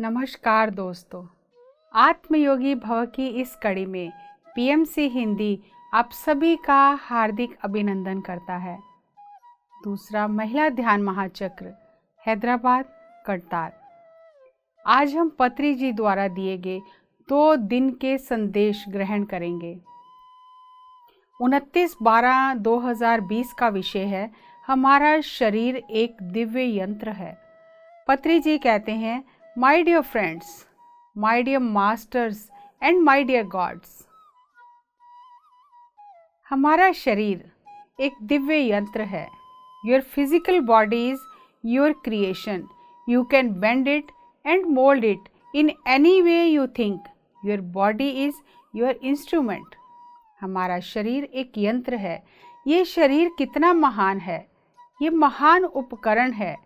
नमस्कार दोस्तों, आत्मयोगी भव की इस कड़ी में पीएमसी हिंदी आप सभी का हार्दिक अभिनंदन करता है। दूसरा महिला ध्यान महाचक्र हैदराबाद कड़ताल। आज हम पत्री जी द्वारा दिए गए 2 दिन के संदेश ग्रहण करेंगे। 29/12/2020 का विषय है हमारा शरीर एक दिव्य यंत्र है। पत्री जी कहते हैं, my dear friends, my dear masters and my dear gods. हमारा शरीर एक दिव्य यंत्र है। Your physical body is your creation. You can bend it and mould it in any way you think. Your body is your instrument. हमारा शरीर एक यंत्र है। ये शरीर कितना महान है। ये महान उपकरण है।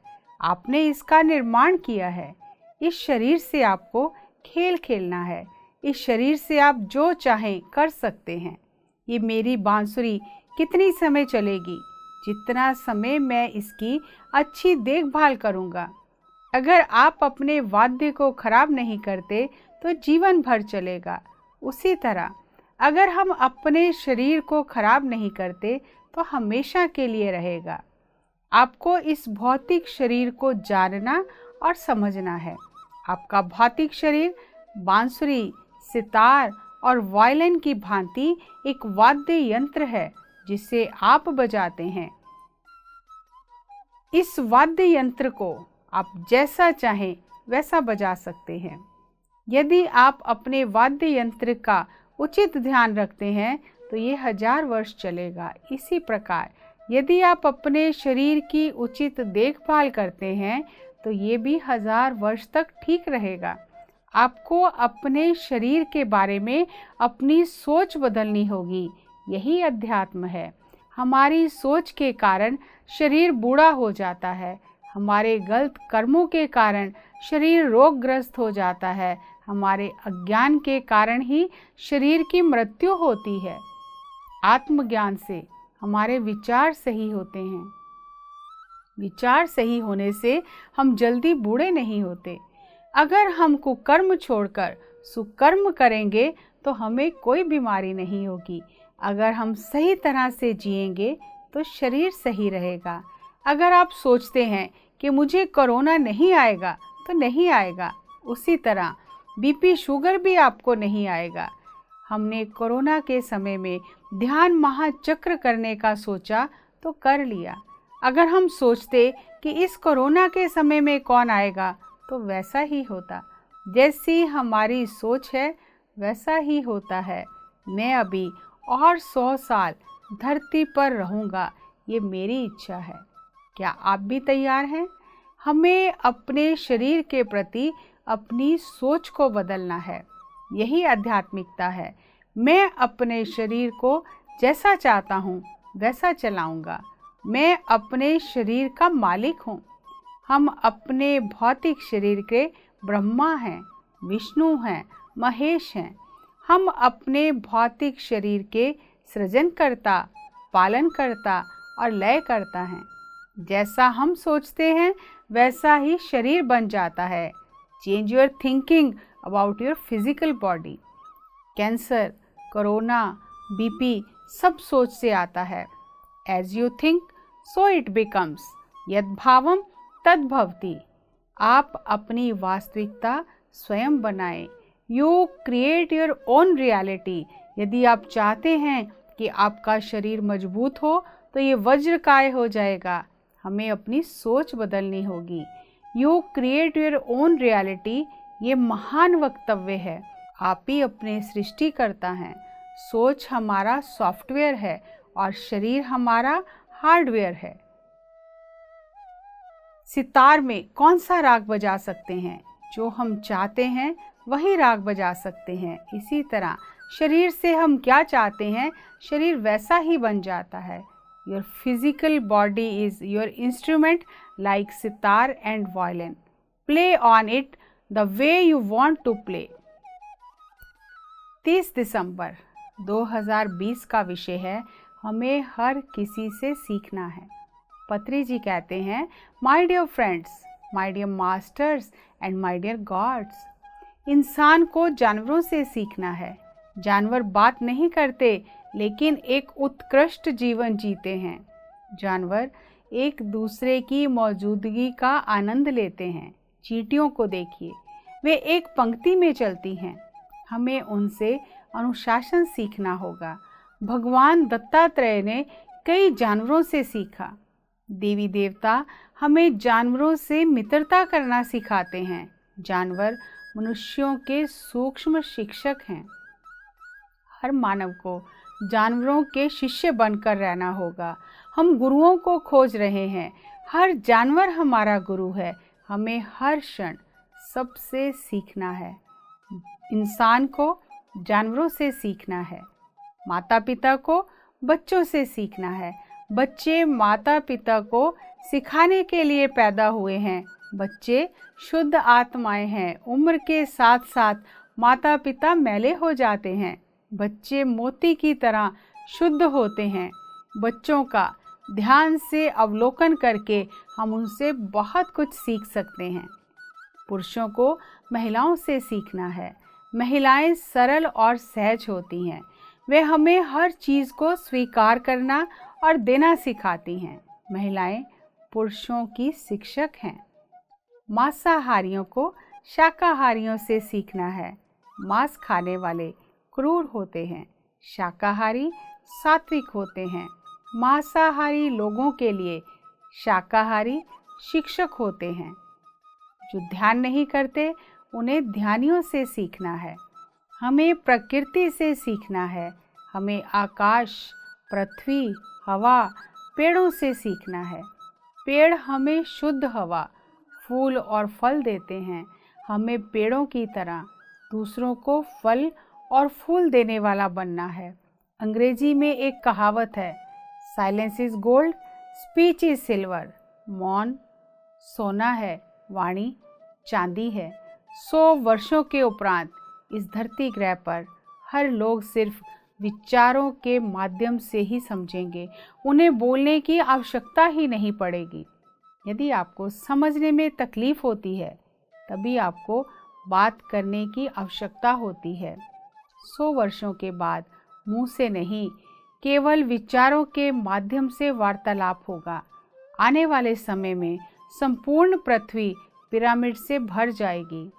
आपने इसका निर्माण किया है। इस शरीर से आपको खेल खेलना है। इस शरीर से आप जो चाहें कर सकते हैं। ये मेरी बांसुरी कितनी समय चलेगी? जितना समय मैं इसकी अच्छी देखभाल करूँगा। अगर आप अपने वाद्य को खराब नहीं करते तो जीवन भर चलेगा। उसी तरह अगर हम अपने शरीर को खराब नहीं करते तो हमेशा के लिए रहेगा। आपको इस भौतिक शरीर को जानना और समझना है। आपका भौतिक शरीर बांसुरी, सितार और वायलिन की भांति एक वाद्य यंत्र है जिसे आप बजाते हैं। इस वाद्य यंत्र को आप जैसा चाहें वैसा बजा सकते हैं। यदि आप अपने वाद्य यंत्र का उचित ध्यान रखते हैं तो ये 1000 वर्ष चलेगा। इसी प्रकार यदि आप अपने शरीर की उचित देखभाल करते हैं तो ये भी 1000 वर्ष तक ठीक रहेगा। आपको अपने शरीर के बारे में अपनी सोच बदलनी होगी। यही अध्यात्म है। हमारी सोच के कारण शरीर बूढ़ा हो जाता है। हमारे गलत कर्मों के कारण शरीर रोगग्रस्त हो जाता है। हमारे अज्ञान के कारण ही शरीर की मृत्यु होती है। आत्मज्ञान से हमारे विचार सही होते हैं। विचार सही होने से हम जल्दी बूढ़े नहीं होते। अगर हम कुकर्म छोड़कर सुकर्म करेंगे तो हमें कोई बीमारी नहीं होगी। अगर हम सही तरह से जिएंगे तो शरीर सही रहेगा। अगर आप सोचते हैं कि मुझे कोरोना नहीं आएगा तो नहीं आएगा, उसी तरह बीपी शुगर भी आपको नहीं आएगा। हमने कोरोना के समय में ध्यान महाचक्र करने का सोचा तो कर लिया। अगर हम सोचते कि इस कोरोना के समय में कौन आएगा तो वैसा ही होता। जैसी हमारी सोच है वैसा ही होता है। मैं अभी और 100 साल धरती पर रहूँगा, ये मेरी इच्छा है। क्या आप भी तैयार हैं? हमें अपने शरीर के प्रति अपनी सोच को बदलना है। यही आध्यात्मिकता है। मैं अपने शरीर को जैसा चाहता हूँ वैसा चलाऊँगा। मैं अपने शरीर का मालिक हूँ। हम अपने भौतिक शरीर के ब्रह्मा हैं, विष्णु हैं, महेश हैं। हम अपने भौतिक शरीर के सृजनकर्ता, पालनकर्ता और लयकर्ता हैं। जैसा हम सोचते हैं वैसा ही शरीर बन जाता है। Change your thinking about your physical body. Cancer, corona, BP सब सोच से आता है। As you think so it becomes. यद भावम तद भवति। आप अपनी वास्तविकता स्वयं बनाएं। You create your own reality. यदि आप चाहते हैं कि आपका शरीर मजबूत हो तो ये वज्रकाय हो जाएगा। हमें अपनी सोच बदलनी होगी। You create your own reality. ये महान वक्तव्य है। आप ही अपने सृष्टिकर्ता हैं। सोच हमारा सॉफ्टवेयर है और शरीर हमारा हार्डवेयर है। सितार में कौन सा राग बजा सकते हैं? जो हम चाहते हैं वही राग बजा सकते हैं। इसी तरह शरीर से हम क्या चाहते हैं शरीर वैसा ही बन जाता है। Your physical body is your instrument like sitar and violin. Play on it the way you want to play. 30 दिसंबर 2020 का विषय है हमें हर किसी से सीखना है। पत्री जी कहते हैं, my dear friends, my dear masters and my dear gods, इंसान को जानवरों से सीखना है। जानवर बात नहीं करते लेकिन एक उत्कृष्ट जीवन जीते हैं। जानवर एक दूसरे की मौजूदगी का आनंद लेते हैं। चींटियों को देखिए, वे एक पंक्ति में चलती हैं। हमें उनसे अनुशासन सीखना होगा। भगवान दत्तात्रेय ने कई जानवरों से सीखा। देवी देवता हमें जानवरों से मित्रता करना सिखाते हैं। जानवर मनुष्यों के सूक्ष्म शिक्षक हैं। हर मानव को जानवरों के शिष्य बनकर रहना होगा। हम गुरुओं को खोज रहे हैं। हर जानवर हमारा गुरु है। हमें हर क्षण सबसे सीखना है। इंसान को जानवरों से सीखना है। माता पिता को बच्चों से सीखना है। बच्चे माता पिता को सिखाने के लिए पैदा हुए हैं। बच्चे शुद्ध आत्माएं हैं। उम्र के साथ साथ माता पिता मैले हो जाते हैं। बच्चे मोती की तरह शुद्ध होते हैं। बच्चों का ध्यान से अवलोकन करके हम उनसे बहुत कुछ सीख सकते हैं। पुरुषों को महिलाओं से सीखना है। महिलाएं सरल और सहज होती हैं। वे हमें हर चीज़ को स्वीकार करना और देना सिखाती हैं। महिलाएं पुरुषों की शिक्षक हैं। मांसाहारियों को शाकाहारियों से सीखना है। मांस खाने वाले क्रूर होते हैं। शाकाहारी सात्विक होते हैं। मांसाहारी लोगों के लिए शाकाहारी शिक्षक होते हैं। जो ध्यान नहीं करते उन्हें ध्यानियों से सीखना है। हमें प्रकृति से सीखना है। हमें आकाश, पृथ्वी, हवा, पेड़ों से सीखना है। पेड़ हमें शुद्ध हवा, फूल और फल देते हैं। हमें पेड़ों की तरह दूसरों को फल और फूल देने वाला बनना है। अंग्रेजी में एक कहावत है, silence is gold, speech is silver. मौन सोना है, वाणी चांदी है। 100 वर्षों के उपरांत इस धरती ग्रह पर हर लोग सिर्फ विचारों के माध्यम से ही समझेंगे। उन्हें बोलने की आवश्यकता ही नहीं पड़ेगी। यदि आपको समझने में तकलीफ होती है तभी आपको बात करने की आवश्यकता होती है। 100 वर्षों के बाद मुंह से नहीं, केवल विचारों के माध्यम से वार्तालाप होगा। आने वाले समय में संपूर्ण पृथ्वी पिरामिड से भर जाएगी।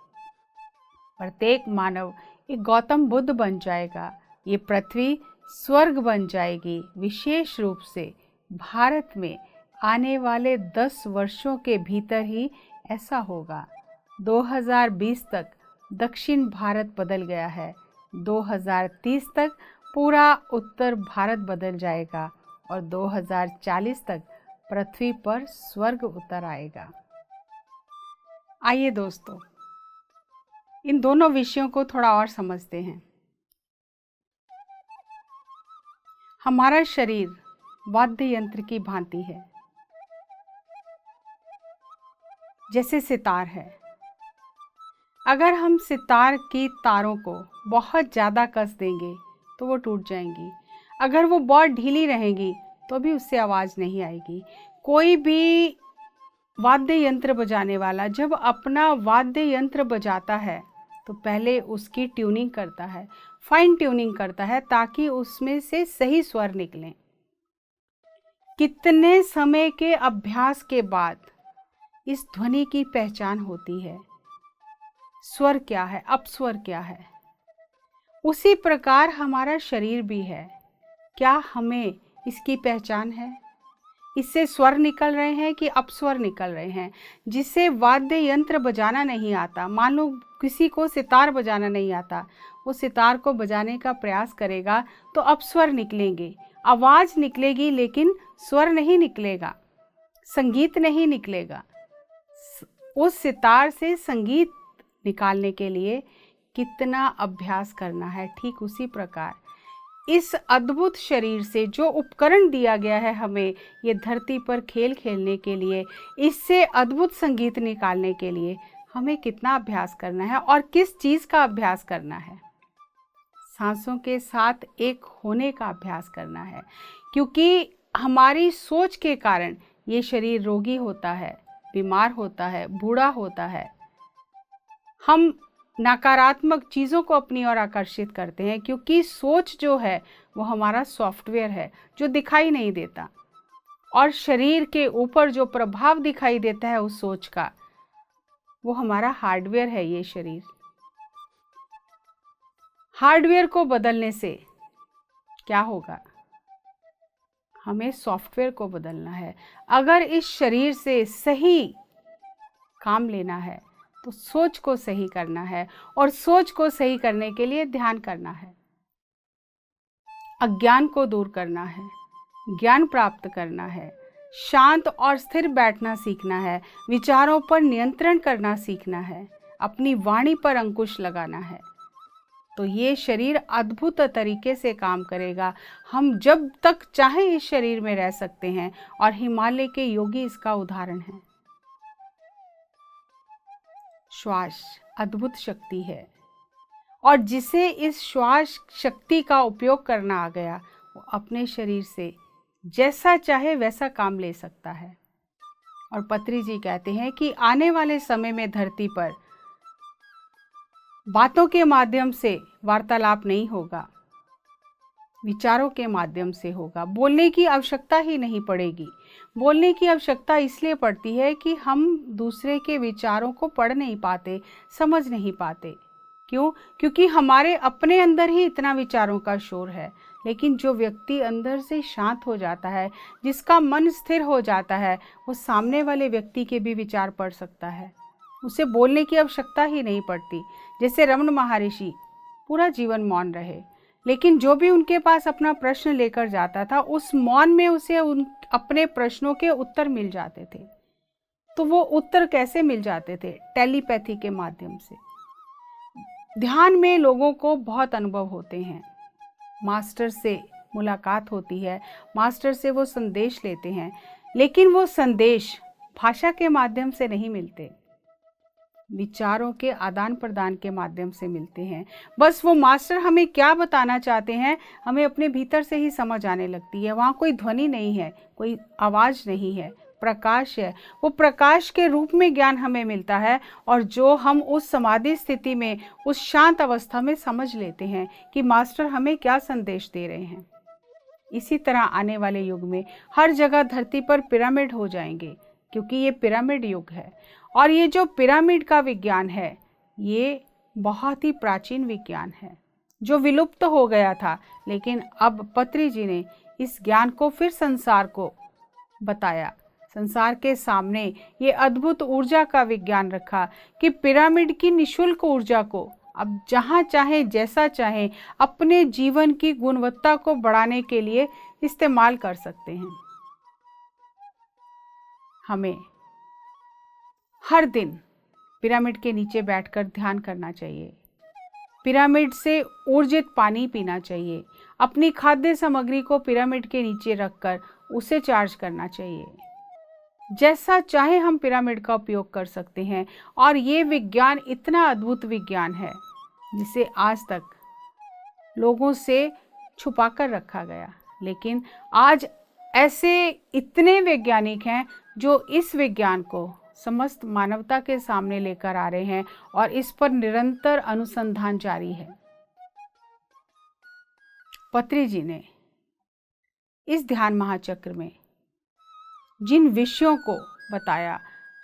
प्रत्येक मानव एक गौतम बुद्ध बन जाएगा। ये पृथ्वी स्वर्ग बन जाएगी। विशेष रूप से भारत में आने वाले 10 वर्षों के भीतर ही ऐसा होगा। 2020 तक दक्षिण भारत बदल गया है। 2030 तक पूरा उत्तर भारत बदल जाएगा और 2040 तक पृथ्वी पर स्वर्ग उतर आएगा। आइए दोस्तों, इन दोनों विषयों को थोड़ा और समझते हैं। हमारा शरीर वाद्य यंत्र की भांति है। जैसे सितार है। अगर हम सितार की तारों को बहुत ज़्यादा कस देंगे तो वो टूट जाएंगी। अगर वो बहुत ढीली रहेंगी तो भी उससे आवाज़ नहीं आएगी। कोई भी वाद्य यंत्र बजाने वाला जब अपना वाद्य यंत्र बजाता है तो पहले उसकी ट्यूनिंग करता है, फाइन ट्यूनिंग करता है, ताकि उसमें से सही स्वर निकलें। कितने समय के अभ्यास के बाद इस ध्वनि की पहचान होती है। स्वर क्या है, अपस्वर क्या है। उसी प्रकार हमारा शरीर भी है। क्या हमें इसकी पहचान है? इससे स्वर निकल रहे हैं कि अपस्वर निकल रहे हैं। जिसे वाद्य यंत्र बजाना नहीं आता, मान लो किसी को सितार बजाना नहीं आता, वो सितार को बजाने का प्रयास करेगा तो अपस्वर निकलेंगे, आवाज़ निकलेगी, लेकिन स्वर नहीं निकलेगा, संगीत नहीं निकलेगा। उस सितार से संगीत निकालने के लिए कितना अभ्यास करना है। ठीक उसी प्रकार इस अद्भुत शरीर से जो उपकरण दिया गया है हमें ये धरती पर खेल खेलने के लिए, इससे अद्भुत संगीत निकालने के लिए हमें कितना अभ्यास करना है और किस चीज़ का अभ्यास करना है। सांसों के साथ एक होने का अभ्यास करना है, क्योंकि हमारी सोच के कारण ये शरीर रोगी होता है, बीमार होता है, बूढ़ा होता है। हम नकारात्मक चीज़ों को अपनी ओर आकर्षित करते हैं, क्योंकि सोच जो है वो हमारा सॉफ्टवेयर है जो दिखाई नहीं देता, और शरीर के ऊपर जो प्रभाव दिखाई देता है उस सोच का, वो हमारा हार्डवेयर है। ये शरीर, हार्डवेयर को बदलने से क्या होगा? हमें सॉफ्टवेयर को बदलना है। अगर इस शरीर से सही काम लेना है तो सोच को सही करना है, और सोच को सही करने के लिए ध्यान करना है, अज्ञान को दूर करना है, ज्ञान प्राप्त करना है, शांत और स्थिर बैठना सीखना है, विचारों पर नियंत्रण करना सीखना है, अपनी वाणी पर अंकुश लगाना है। तो ये शरीर अद्भुत तरीके से काम करेगा। हम जब तक चाहे इस शरीर में रह सकते हैं, और हिमालय के योगी इसका उदाहरण हैं। श्वास अद्भुत शक्ति है, और जिसे इस श्वास शक्ति का उपयोग करना आ गया, वो अपने शरीर से जैसा चाहे वैसा काम ले सकता है। और पत्री जी कहते हैं कि आने वाले समय में धरती पर बातों के माध्यम से वार्तालाप नहीं होगा, विचारों के माध्यम से होगा। बोलने की आवश्यकता ही नहीं पड़ेगी। बोलने की आवश्यकता इसलिए पड़ती है कि हम दूसरे के विचारों को पढ़ नहीं पाते, समझ नहीं पाते। क्यों? क्योंकि हमारे अपने अंदर ही इतना विचारों का शोर है। लेकिन जो व्यक्ति अंदर से शांत हो जाता है, जिसका मन स्थिर हो जाता है, वो सामने वाले व्यक्ति के भी विचार पढ़ सकता है। उसे बोलने की आवश्यकता ही नहीं पड़ती। जैसे रमण महर्षि पूरा जीवन मौन रहे, लेकिन जो भी उनके पास अपना प्रश्न लेकर जाता था, उस मौन में उसे अपने प्रश्नों के उत्तर मिल जाते थे। तो वो उत्तर कैसे मिल जाते थे? टेलीपैथी के माध्यम से। ध्यान में लोगों को बहुत अनुभव होते हैं। मास्टर से मुलाकात होती है, मास्टर से वो संदेश लेते हैं, लेकिन वो संदेश भाषा के माध्यम से नहीं मिलते, विचारों के आदान प्रदान के माध्यम से मिलते हैं। बस वो मास्टर हमें क्या बताना चाहते हैं, हमें अपने भीतर से ही समझ आने लगती है। वहाँ कोई ध्वनि नहीं है, कोई आवाज़ नहीं है, प्रकाश है। वो प्रकाश के रूप में ज्ञान हमें मिलता है, और जो हम उस समाधि स्थिति में, उस शांत अवस्था में समझ लेते हैं कि मास्टर हमें क्या संदेश दे रहे हैं। इसी तरह आने वाले युग में हर जगह धरती पर पिरामिड हो जाएंगे, क्योंकि ये पिरामिड युग है। और ये जो पिरामिड का विज्ञान है, ये बहुत ही प्राचीन विज्ञान है जो विलुप्त हो गया था। लेकिन अब पत्री जी ने इस ज्ञान को फिर संसार को बताया, संसार के सामने ये अद्भुत ऊर्जा का विज्ञान रखा कि पिरामिड की निशुल्क ऊर्जा को अब जहाँ चाहे जैसा चाहे अपने जीवन की गुणवत्ता को बढ़ाने के लिए इस्तेमाल कर सकते हैं। हमें हर दिन पिरामिड के नीचे बैठकर ध्यान करना चाहिए, पिरामिड से ऊर्जित पानी पीना चाहिए, अपनी खाद्य सामग्री को पिरामिड के नीचे रखकर उसे चार्ज करना चाहिए। जैसा चाहे हम पिरामिड का उपयोग कर सकते हैं। और ये विज्ञान इतना अद्भुत विज्ञान है जिसे आज तक लोगों से छुपा कर रखा गया। लेकिन आज ऐसे इतने वैज्ञानिक हैं जो इस विज्ञान को समस्त मानवता के सामने लेकर आ रहे हैं, और इस पर निरंतर अनुसंधान जारी है। पत्री जी ने इस ध्यान महाचक्र में जिन विषयों को बताया,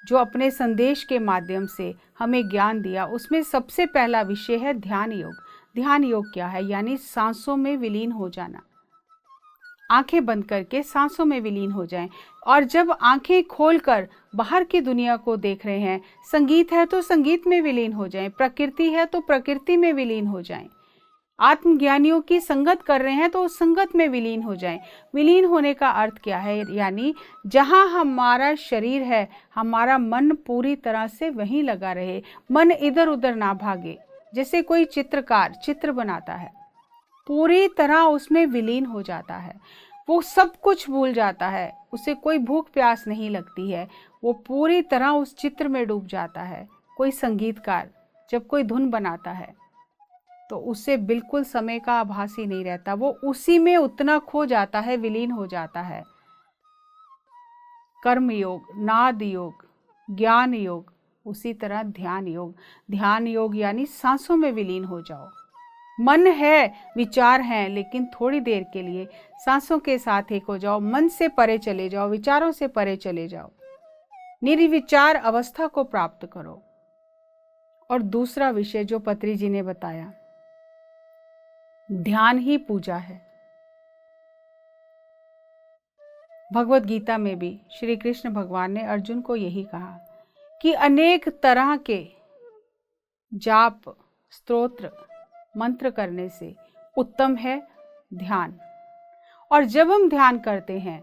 जो अपने संदेश के माध्यम से हमें ज्ञान दिया, उसमें सबसे पहला विषय है ध्यान योग। ध्यान योग क्या है? यानी सांसों में विलीन हो जाना। आंखें बंद करके सांसों में विलीन हो जाएं, और जब आंखें खोलकर बाहर की दुनिया को देख रहे हैं, संगीत है तो संगीत में विलीन हो जाएं, प्रकृति है तो प्रकृति में विलीन हो जाएं, आत्मज्ञानियों की संगत कर रहे हैं तो उस संगत में विलीन हो जाएं। विलीन होने का अर्थ क्या है? यानी जहां हमारा शरीर है, हमारा मन पूरी तरह से वहीं लगा रहे, मन इधर उधर ना भागे। जैसे कोई चित्रकार चित्र बनाता है, पूरी तरह उसमें विलीन हो जाता है, वो सब कुछ भूल जाता है, उसे कोई भूख प्यास नहीं लगती है, वो पूरी तरह उस चित्र में डूब जाता है। कोई संगीतकार जब कोई धुन बनाता है तो उससे बिल्कुल समय का आभास ही नहीं रहता, वो उसी में उतना खो जाता है, विलीन हो जाता है। कर्म योग, नाद योग, ज्ञान योग, उसी तरह ध्यान योग यानी सांसों में विलीन हो जाओ। मन है, विचार हैं, लेकिन थोड़ी देर के लिए सांसों के साथ एक हो जाओ। मन से परे चले जाओ, विचारों से परे चले जाओ, निर्विचार अवस्था को प्राप्त करो। और दूसरा विषय जो पत्री जी ने बताया, ध्यान ही पूजा है। भगवत गीता में भी श्री कृष्ण भगवान ने अर्जुन को यही कहा कि अनेक तरह के जाप, स्तोत्र, मंत्र करने से उत्तम है ध्यान। और जब हम ध्यान करते हैं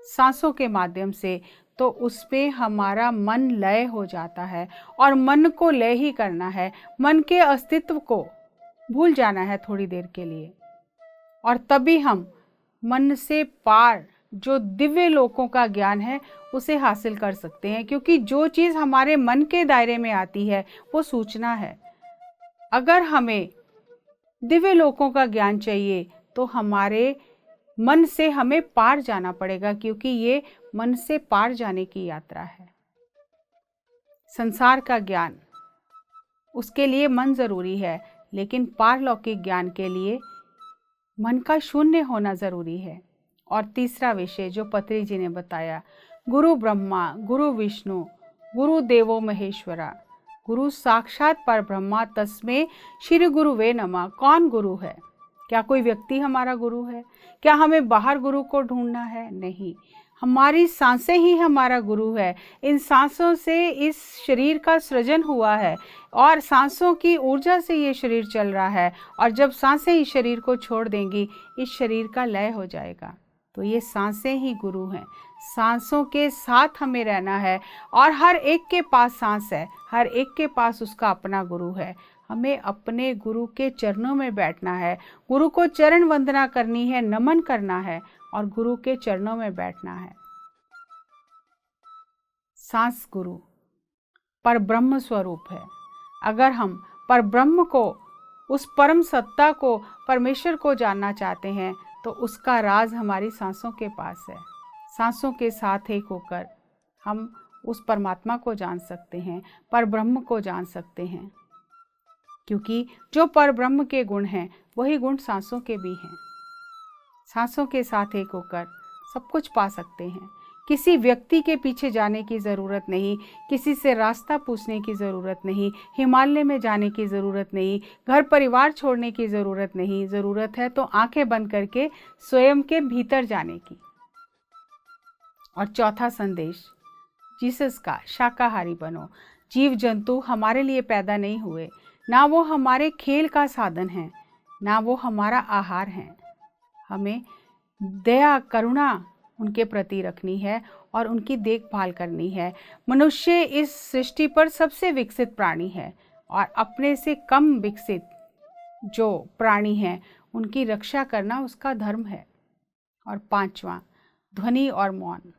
सांसों के माध्यम से, तो उसमें हमारा मन लय हो जाता है, और मन को लय ही करना है। मन के अस्तित्व को भूल जाना है थोड़ी देर के लिए, और तभी हम मन से पार जो दिव्य लोकों का ज्ञान है उसे हासिल कर सकते हैं। क्योंकि जो चीज़ हमारे मन के दायरे में आती है वो सूचना है। अगर हमें दिव्य लोकों का ज्ञान चाहिए तो हमारे मन से हमें पार जाना पड़ेगा, क्योंकि ये मन से पार जाने की यात्रा है। संसार का ज्ञान, उसके लिए मन जरूरी है, लेकिन पारलौकिक ज्ञान के लिए मन का शून्य होना जरूरी है। और तीसरा विषय जो पत्री जी ने बताया, गुरु ब्रह्मा, गुरु विष्णु, गुरु देवो महेश्वरा, गुरु साक्षात पर ब्रह्मा, तस्मै श्री गुरुवे नमः। कौन गुरु है? क्या कोई व्यक्ति हमारा गुरु है? क्या हमें बाहर गुरु को ढूंढना है? नहीं, हमारी सांसें ही हमारा गुरु है। इन सांसों से इस शरीर का सृजन हुआ है, और सांसों की ऊर्जा से ये शरीर चल रहा है। और जब सांसें इस शरीर को छोड़ देंगी, इस शरीर का लय हो जाएगा। तो ये सांसें ही गुरु हैं। सांसों के साथ हमें रहना है, और हर एक के पास सांस है, हर एक के पास उसका अपना गुरु है। हमें अपने गुरु के चरणों में बैठना है, गुरु को चरण वंदना करनी है, नमन करना है, और गुरु के चरणों में बैठना है। सांस गुरु पर ब्रह्म स्वरूप है। अगर हम पर ब्रह्म को, उस परम सत्ता को, परमेश्वर को जानना चाहते हैं, तो उसका राज हमारी सांसों के पास है। सांसों के साथ एक होकर हम उस परमात्मा को जान सकते हैं, पर ब्रह्म को जान सकते हैं। क्योंकि जो पर ब्रह्म के गुण हैं वही गुण सांसों के भी हैं। सांसों के साथ एक होकर सब कुछ पा सकते हैं। किसी व्यक्ति के पीछे जाने की ज़रूरत नहीं, किसी से रास्ता पूछने की ज़रूरत नहीं, हिमालय में जाने की ज़रूरत नहीं, घर परिवार छोड़ने की ज़रूरत नहीं। ज़रूरत है तो आंखें बंद करके स्वयं के भीतर जाने की। और चौथा संदेश जीसस का, शाकाहारी बनो। जीव जंतु हमारे लिए पैदा नहीं हुए, ना वो हमारे खेल का साधन है, ना वो हमारा आहार है। हमें दया, करुणा उनके प्रति रखनी है और उनकी देखभाल करनी है। मनुष्य इस सृष्टि पर सबसे विकसित प्राणी है, और अपने से कम विकसित जो प्राणी हैं उनकी रक्षा करना उसका धर्म है। और पांचवा, ध्वनि और मौन।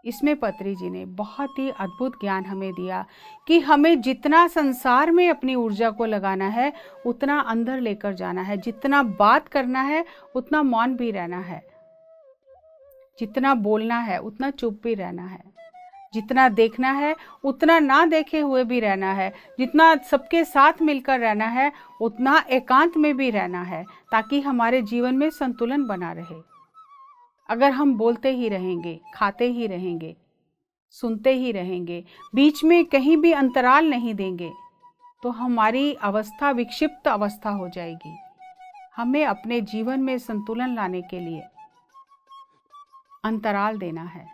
इसमें पत्री जी ने बहुत ही अद्भुत ज्ञान हमें दिया कि हमें जितना संसार में अपनी ऊर्जा को लगाना है उतना अंदर लेकर जाना है। जितना बात करना है उतना मौन भी रहना है, जितना बोलना है उतना चुप भी रहना है, जितना देखना है उतना ना देखे हुए भी रहना है, जितना सबके साथ मिलकर रहना है उतना एकांत में भी रहना है, ताकि हमारे जीवन में संतुलन बना रहे। अगर हम बोलते ही रहेंगे, खाते ही रहेंगे, सुनते ही रहेंगे, बीच में कहीं भी अंतराल नहीं देंगे, तो हमारी अवस्था विक्षिप्त अवस्था हो जाएगी। हमें अपने जीवन में संतुलन लाने के लिए अंतराल देना है।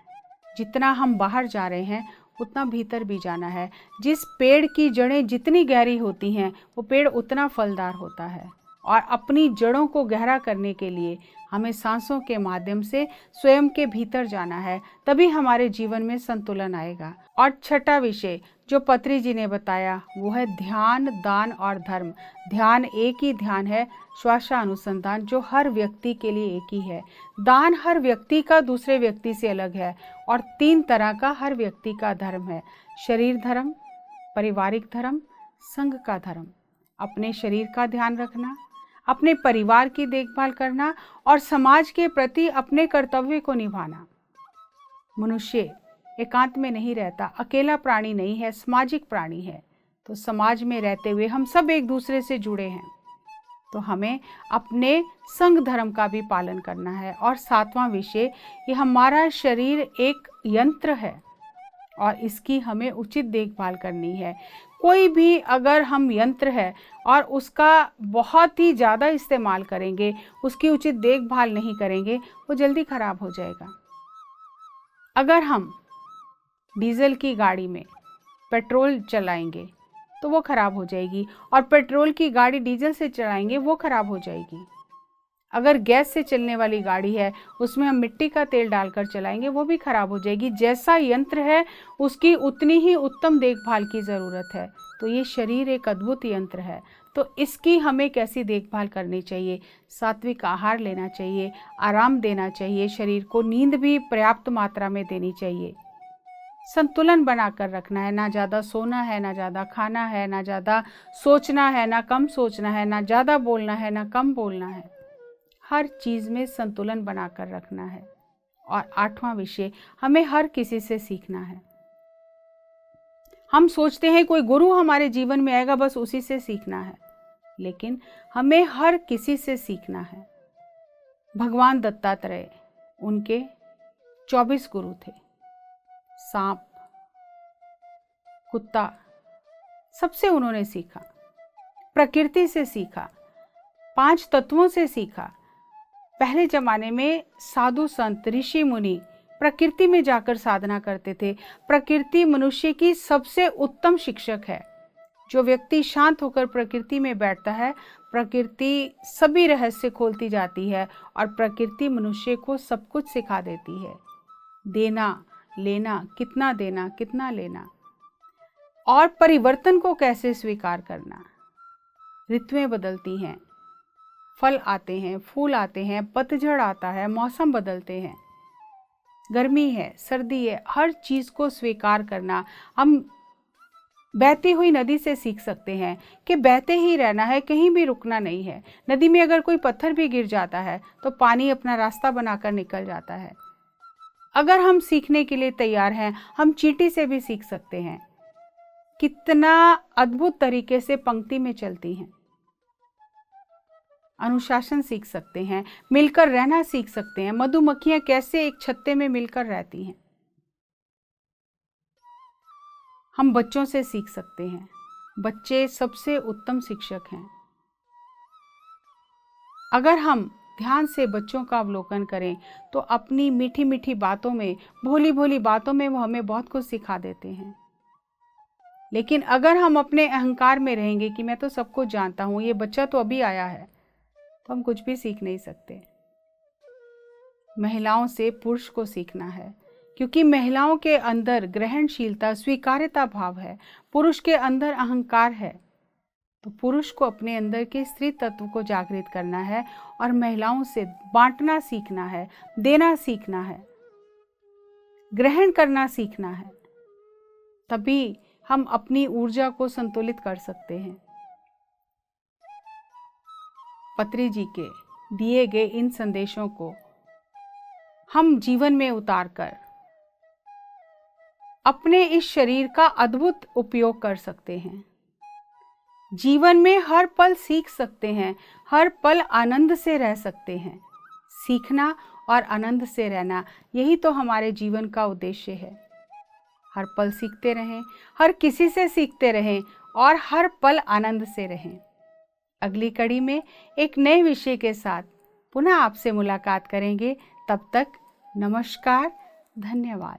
जितना हम बाहर जा रहे हैं उतना भीतर भी जाना है। जिस पेड़ की जड़ें जितनी गहरी होती हैं वो पेड़ उतना फलदार होता है। और अपनी जड़ों को गहरा करने के लिए हमें सांसों के माध्यम से स्वयं के भीतर जाना है, तभी हमारे जीवन में संतुलन आएगा। और छठा विषय जो पत्री जी ने बताया वो है ध्यान, दान और धर्म। ध्यान एक ही ध्यान है, श्वासानुसंधान, जो हर व्यक्ति के लिए एक ही है। दान हर व्यक्ति का दूसरे व्यक्ति से अलग है, और 3 तरह का हर व्यक्ति का धर्म है: शरीर धर्म, पारिवारिक धर्म, संघ का धर्म। अपने शरीर का ध्यान रखना, अपने परिवार की देखभाल करना और समाज के प्रति अपने कर्तव्य को निभाना। मनुष्य एकांत में नहीं रहता, अकेला प्राणी नहीं है, सामाजिक प्राणी है। तो समाज में रहते हुए हम सब एक दूसरे से जुड़े हैं, तो हमें अपने संघ धर्म का भी पालन करना है। और 7वां विषय, ये हमारा शरीर एक यंत्र है और इसकी हमें उचित देखभाल करनी है। कोई भी अगर हम यंत्र है और उसका बहुत ही ज़्यादा इस्तेमाल करेंगे, उसकी उचित देखभाल नहीं करेंगे, वो जल्दी खराब हो जाएगा। अगर हम डीजल की गाड़ी में पेट्रोल चलाएंगे तो वो खराब हो जाएगी, और पेट्रोल की गाड़ी डीजल से चलाएंगे वो खराब हो जाएगी। अगर गैस से चलने वाली गाड़ी है, उसमें हम मिट्टी का तेल डालकर चलाएंगे, वो भी खराब हो जाएगी। जैसा यंत्र है उसकी उतनी ही उत्तम देखभाल की ज़रूरत है। तो ये शरीर एक अद्भुत यंत्र है, तो इसकी हमें कैसी देखभाल करनी चाहिए? सात्विक आहार लेना चाहिए, आराम देना चाहिए, शरीर को नींद भी पर्याप्त मात्रा में देनी चाहिए, संतुलन बनाकर रखना है। ना ज़्यादा सोना है, ना ज़्यादा खाना है, ना ज़्यादा सोचना है, ना कम सोचना है, ना ज़्यादा बोलना है, ना कम बोलना है। हर चीज़ में संतुलन बनाकर रखना है। और 8वां विषय, हमें हर किसी से सीखना है। हम सोचते हैं कोई गुरु हमारे जीवन में आएगा, बस उसी से सीखना है, लेकिन हमें हर किसी से सीखना है। भगवान दत्तात्रेय, उनके 24 गुरु थे। सांप, कुत्ता, सबसे उन्होंने सीखा। प्रकृति से सीखा, 5 तत्वों से सीखा। पहले जमाने में साधु संत, ऋषि मुनि प्रकृति में जाकर साधना करते थे। प्रकृति मनुष्य की सबसे उत्तम शिक्षक है। जो व्यक्ति शांत होकर प्रकृति में बैठता है, प्रकृति सभी रहस्य खोलती जाती है और प्रकृति मनुष्य को सब कुछ सिखा देती है। देना, लेना, कितना लेना, और परिवर्तन को कैसे स्वीकार करना। ऋतुएं बदलती हैं, फल आते हैं, फूल आते हैं, पतझड़ आता है, मौसम बदलते हैं, गर्मी है, सर्दी है, हर चीज़ को स्वीकार करना। हम बहती हुई नदी से सीख सकते हैं कि बहते ही रहना है, कहीं भी रुकना नहीं है। नदी में अगर कोई पत्थर भी गिर जाता है तो पानी अपना रास्ता बनाकर निकल जाता है। अगर हम सीखने के लिए तैयार हैं, हम चींटी से भी सीख सकते हैं, कितना अद्भुत तरीके से पंक्ति में चलती हैं। अनुशासन सीख सकते हैं, मिलकर रहना सीख सकते हैं। मधुमक्खियां कैसे एक छत्ते में मिलकर रहती हैं। हम बच्चों से सीख सकते हैं, बच्चे सबसे उत्तम शिक्षक हैं। अगर हम ध्यान से बच्चों का अवलोकन करें तो अपनी मीठी मीठी बातों में, भोली भोली बातों में वो हमें बहुत कुछ सिखा देते हैं। लेकिन अगर हम अपने अहंकार में रहेंगे कि मैं तो सब कुछ जानता हूँ, ये बच्चा तो अभी आया है, तो हम कुछ भी सीख नहीं सकते। महिलाओं से पुरुष को सीखना है, क्योंकि महिलाओं के अंदर ग्रहणशीलता, स्वीकार्यता भाव है, पुरुष के अंदर अहंकार है। तो पुरुष को अपने अंदर के स्त्री तत्व को जागृत करना है और महिलाओं से बांटना सीखना है, देना सीखना है, ग्रहण करना सीखना है। तभी हम अपनी ऊर्जा को संतुलित कर सकते हैं। पत्री जी के दिए गए इन संदेशों को हम जीवन में उतारकर अपने इस शरीर का अद्भुत उपयोग कर सकते हैं। जीवन में हर पल सीख सकते हैं, हर पल आनंद से रह सकते हैं। सीखना और आनंद से रहना, यही तो हमारे जीवन का उद्देश्य है। हर पल सीखते रहें, हर किसी से सीखते रहें और हर पल आनंद से रहें। अगली कड़ी में एक नए विषय के साथ पुनः आपसे मुलाकात करेंगे। तब तक नमस्कार, धन्यवाद।